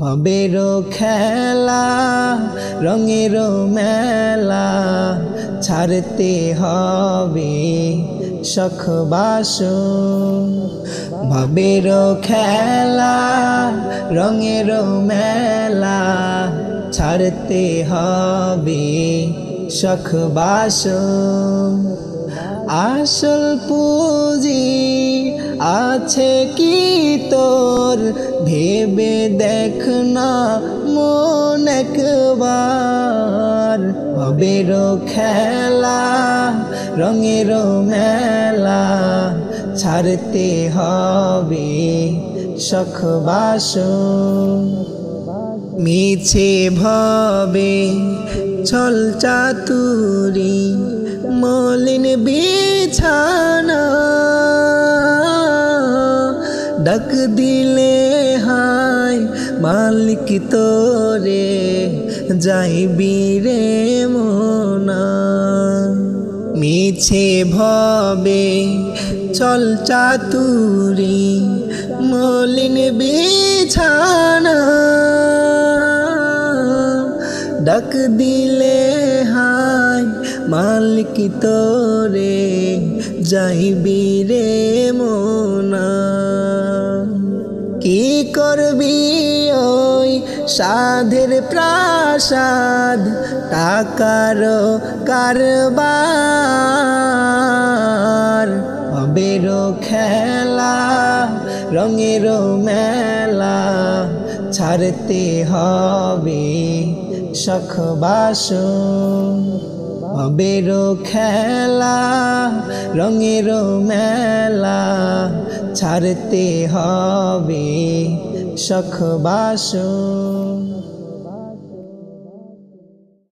ভবেরও খেলা রঙেরও মেলা ছাড়তে হবে শখ বাসন। ভবেরও খেলা রঙেরও মেলা ছাড়তে হবে শখ বাসন। আসল পুঁজি আছে কি তোর ভেবে দেখ না মন একবার। ভবেরও খেলা রঙেরও মেলা ছাড়তে হবে শখ বাসন। মিছে ভবে ছল চাতুরি মলিন বিছানা ডাক দিলে হায় মালিক তোরে যাইবি রে মোনা। মিছে ভবে ছল চাতুরি মলিন বিছানা ডাক দিলে হায় মালিক তোরে যাইবি রে মোনা। কি করবি ওই সাধের প্রাসাদ টাকার কারবার। ভবেরও খেলা রঙেরও মেলা ছাড়তে হবে শখ বাসন। ভবেরও খেলা রঙেরও মেলা ছাড়তে হবে শখ বাসন।